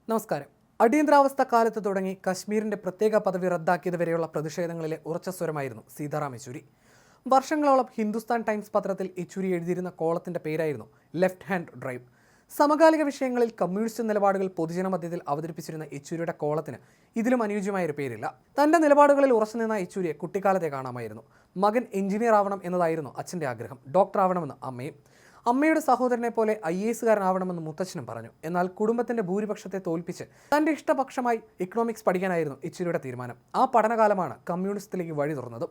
നമസ്കാരം. അടിയന്തരാവസ്ഥ കാലത്ത് തുടങ്ങി കശ്മീരിന്റെ പ്രത്യേക പദവി റദ്ദാക്കിയതുവരെയുള്ള പ്രതിഷേധങ്ങളിലെ ഉറച്ച സ്വരമായിരുന്നു സീതാറാം യെച്ചൂരി. വർഷങ്ങളോളം ഹിന്ദുസ്ഥാൻ ടൈംസ് പത്രത്തിൽ യെച്ചൂരി എഴുതിയിരുന്ന കോളത്തിന്റെ പേരായിരുന്നു ലെഫ്റ്റ് ഹാൻഡ് ഡ്രൈവ്. സമകാലിക വിഷയങ്ങളിൽ കമ്മ്യൂണിസ്റ്റ് നിലപാടുകൾ പൊതുജനമധ്യത്തിൽ അവതരിപ്പിച്ചിരുന്ന യെച്ചൂരിയുടെ കോളത്തിന് ഇതിലും അനുയോജ്യമായൊരു പേരില്ല. തന്റെ നിലപാടുകളിൽ ഉറച്ചുനിന്ന യെച്ചൂരിയെ കുട്ടിക്കാലത്തെ കാണാമായിരുന്നു. മകൻ എഞ്ചിനീയർ ആവണം എന്നതായിരുന്നു അച്ഛന്റെ ആഗ്രഹം. ഡോക്ടർ ആവണമെന്ന് അമ്മയും. അമ്മയുടെ സഹോദരനെ പോലെ IAS-കാരനാവണമെന്ന് മുത്തച്ഛനും പറഞ്ഞു. എന്നാൽ കുടുംബത്തിന്റെ ഭൂരിപക്ഷത്തെ തോൽപ്പിച്ച് തന്റെ ഇഷ്ടപക്ഷമായി ഇക്കണോമിക്സ് പഠിക്കാനായിരുന്നു യെച്ചൂരിയുടെ തീരുമാനം. ആ പഠനകാലമാണ് കമ്മ്യൂണിസത്തിലേക്ക് വഴി തുറന്നത്.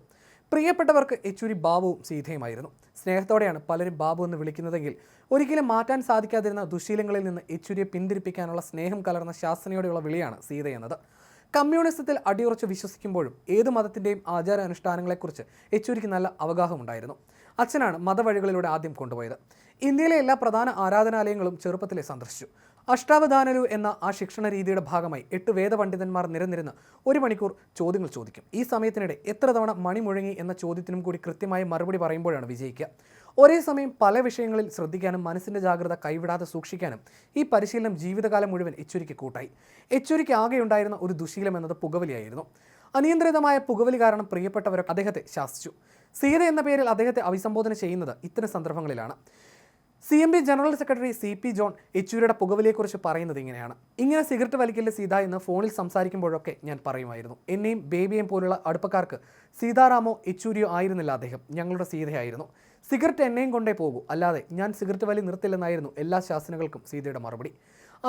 പ്രിയപ്പെട്ടവർക്ക് യെച്ചൂരി ബാബുവും സീതയുമായിരുന്നു. സ്നേഹത്തോടെയാണ് പലരും ബാബു എന്ന് വിളിക്കുന്നതെങ്കിൽ ഒരിക്കലും മാറ്റാൻ സാധിക്കാതിരുന്ന ദുശീലങ്ങളിൽ നിന്ന് യെച്ചൂരിയെ പിന്തിരിപ്പിക്കാനുള്ള സ്നേഹം കലർന്ന ശാസനയോടെയുള്ള വിളിയാണ് സീത എന്നത്. കമ്മ്യൂണിസത്തിൽ അടിയുറച്ച് വിശ്വസിക്കുമ്പോഴും ഏത് മതത്തിൻ്റെയും ആചാരാനുഷ്ഠാനങ്ങളെക്കുറിച്ച് യെച്ചൂരിക്ക് നല്ല അവഗാഹമുണ്ടായിരുന്നു. അച്ഛനാണ് മതവഴികളിലൂടെ ആദ്യം കൊണ്ടുപോയത്. ഇന്ത്യയിലെ എല്ലാ പ്രധാന ആരാധനാലയങ്ങളും ചെറുപ്പത്തിലെ സന്ദർശിച്ചു. അഷ്ടാവധാനരു എന്ന ആ ശിക്ഷണ രീതിയുടെ ഭാഗമായി 8 വേദപണ്ഡിതന്മാർ നിരന്നിരുന്ന് 1 മണിക്കൂർ ചോദ്യങ്ങൾ ചോദിക്കും. ഈ സമയത്തിനിടെ എത്ര തവണ മണി മുഴങ്ങി എന്ന ചോദ്യത്തിനും കൂടി കൃത്യമായി മറുപടി പറയുമ്പോഴാണ് വിജയിക്കുക. ഒരേ സമയം പല വിഷയങ്ങളിൽ ശ്രദ്ധിക്കാനും മനസ്സിൻ്റെ ജാഗ്രത കൈവിടാതെ സൂക്ഷിക്കാനും ഈ പരിശീലനം ജീവിതകാലം മുഴുവൻ യെച്ചൂരിക്ക് കൂട്ടായി. യെച്ചൂരിക്ക് ആകെയുണ്ടായിരുന്ന ഒരു ദുശീലം എന്നത് പുകവലിയായിരുന്നു. അനിയന്ത്രിതമായ പുകവലി കാരണം പ്രിയപ്പെട്ടവർ അദ്ദേഹത്തെ ശാസിച്ചു. സീത എന്ന പേരിൽ അദ്ദേഹത്തെ അഭിസംബോധന ചെയ്യുന്നത് ഇത്തരം സന്ദർഭങ്ങളിലാണ്. CMB general secretary CP John യെച്ചൂരിയുടെ പുകവലിയെക്കുറിച്ച് പറയുന്നത് ഇങ്ങനെയാണ്: ഇങ്ങനെ സിഗരറ്റ് വലിക്കല്ലേ സീത എന്ന് ഫോണിൽ സംസാരിക്കുമ്പോഴൊക്കെ ഞാൻ പറയുമായിരുന്നു. എന്നെയും ബേബിയെയും പോലുള്ള അടുപ്പക്കാർക്ക് സീതാറാമോ യെച്ചൂരിയോ ആയിരുന്നില്ല അദ്ദേഹം, ഞങ്ങളുടെ സീതയായിരുന്നു. സിഗരറ്റ് എന്നെയും കൊണ്ടേ പോകൂ, അല്ലാതെ ഞാൻ സിഗരറ്റ് വലി നിർത്തില്ലെന്നായിരുന്നു എല്ലാ ശാസനകൾക്കും സീതയുടെ മറുപടി.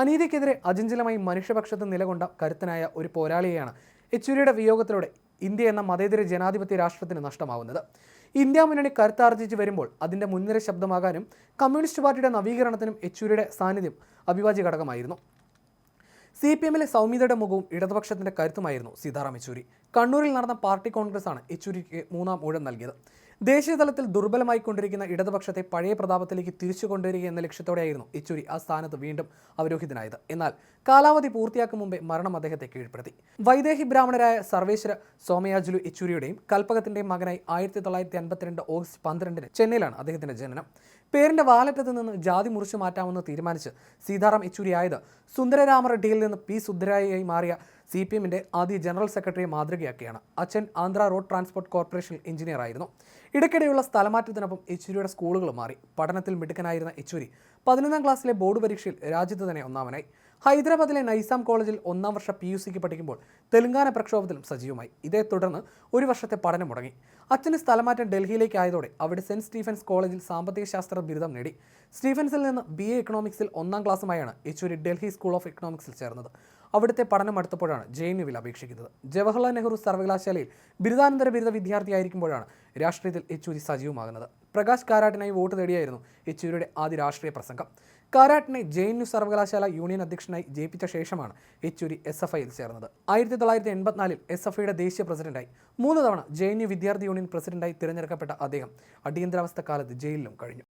അനീതിക്കെതിരെ അചഞ്ചലമായി മനുഷ്യപക്ഷത്ത് നിലകൊണ്ട കരുത്തനായ ഒരു പോരാളിയെയാണ് യെച്ചൂരിയുടെ വിയോഗത്തിലൂടെ ഇന്ത്യ എന്ന മതേതര ജനാധിപത്യ രാഷ്ട്രത്തിന് നഷ്ടമാവുന്നത്. ഇന്ത്യ മുന്നണി കരുത്താർജിച്ച് വരുമ്പോൾ അതിൻ്റെ മുൻനിര ശബ്ദമാകാനും കമ്മ്യൂണിസ്റ്റ് പാർട്ടിയുടെ നവീകരണത്തിനും യെച്ചൂരിയുടെ സാന്നിധ്യം അവിഭാജ്യ ഘടകമായിരുന്നു. CPM-ലെ സൗമ്യതയുടെ മുഖവും ഇടതുപക്ഷത്തിൻ്റെ കരുത്തുമായിരുന്നു സീതാറാം യെച്ചൂരി. കണ്ണൂരിൽ നടന്ന പാർട്ടി കോൺഗ്രസ്സാണ് യെച്ചൂരിക്ക് 3ാം ഊഴം നൽകിയത്. ദേശീയ തലത്തിൽ ദുർബലമായിക്കൊണ്ടിരിക്കുന്ന ഇടതുപക്ഷത്തെ പഴയ പ്രതാപത്തിലേക്ക് തിരിച്ചു കൊണ്ടുവരിക എന്ന ലക്ഷ്യത്തോടെയായിരുന്നു യെച്ചൂരി ആ സ്ഥാനത്ത് വീണ്ടും അവരോഹിതനായത്. എന്നാൽ കാലാവധി പൂർത്തിയാക്കും മുമ്പേ മരണം അദ്ദേഹത്തെ കീഴ്പ്പെടുത്തി. വൈദേഹി ബ്രാഹ്മണരായ സർവേശ്വര സോമയാജുലു യെച്ചൂരിയുടെയും കൽപ്പകത്തിൻ്റെയും മകനായി 1952 ഓഗസ്റ്റ് 12 ചെന്നൈയിലാണ് അദ്ദേഹത്തിൻ്റെ ജനനം. പേരിൻ്റെ വാലറ്റത്ത് നിന്ന് ജാതി മുറിച്ചു മാറ്റാമെന്ന് തീരുമാനിച്ച് സീതാറാം യെച്ചൂരി ആയത് സുന്ദരരാമറെഡ്ഡിയിൽ നിന്ന് P. സുന്ദരയ്യയായി മാറിയ CPM-ന്റെ ആദ്യ ജനറൽ സെക്രട്ടറിയെ മാതൃകയാക്കിയാണ്. അച്ഛൻ ആന്ധ്ര റോഡ് ട്രാൻസ്പോർട്ട് കോർപ്പറേഷനിൽ എഞ്ചിനീയർ ആയിരുന്നു. ഇടയ്ക്കിടെയുള്ള സ്ഥലമാറ്റത്തിനൊപ്പം യെച്ചൂരിയുടെ സ്കൂളുകൾ മാറി. പഠനത്തിൽ മിടുക്കനായിരുന്ന യെച്ചൂരി 11ാം ക്ലാസ്സിലെ ബോർഡ് പരീക്ഷയിൽ രാജ്യത്ത് തന്നെ ഒന്നാമനായി. ഹൈദരാബാദിലെ നൈസാം കോളേജിൽ 1ാം വർഷ PUC-ക്ക് പഠിക്കുമ്പോൾ തെലങ്കാന പ്രക്ഷോഭത്തിലും സജീവമായി. ഇതേ തുടർന്ന് 1 വർഷത്തെ പഠനം മുടങ്ങി. അച്ഛന് സ്ഥലമാറ്റം ഡൽഹിയിലേക്ക് ആയതോടെ അവിടെ സെൻറ്റ് സ്റ്റീഫൻസ് കോളേജിൽ സാമ്പത്തിക ശാസ്ത്ര ബിരുദം നേടി. സ്റ്റീഫൻസിൽ നിന്ന് BA എക്കണോമിക്സിൽ 1ാം ക്ലാസ്സുമായാണ് യെച്ചൂരി ഡൽഹി സ്കൂൾ ഓഫ് എക്കണോമിക്സിൽ ചേർന്നത്. അവിടുത്തെ പഠനം അടുത്തപ്പോഴാണ് JNU-വിൽ അപേക്ഷിക്കുന്നത്. ജവഹർലാൽ നെഹ്റു സർവകലാശാലയിൽ ബിരുദാനന്തര ബിരുദ വിദ്യാർത്ഥിയായിരിക്കുമ്പോഴാണ് രാഷ്ട്രീയത്തിൽ യെച്ചൂരി സജീവമാകുന്നത്. പ്രകാശ് കാരാട്ടിനായി വോട്ട് തേടിയായിരുന്നു യെച്ചൂരിയുടെ ആദ്യ രാഷ്ട്രീയ പ്രസംഗം. കാരാട്ടിനെ JNU സർവകലാശാല യൂണിയൻ അധ്യക്ഷനായി ജയിപ്പിച്ച ശേഷമാണ് യെച്ചൂരി SFIയിൽ ചേർന്നത്. 1984-ൽ SFIയുടെ ദേശീയ പ്രസിഡന്റായി. 3 തവണ JNU വിദ്യാർത്ഥി യൂണിയൻ പ്രസിഡന്റായി തിരഞ്ഞെടുക്കപ്പെട്ട അദ്ദേഹം അടിയന്തരാവസ്ഥ കാലത്ത് ജയിലിലും കഴിഞ്ഞു.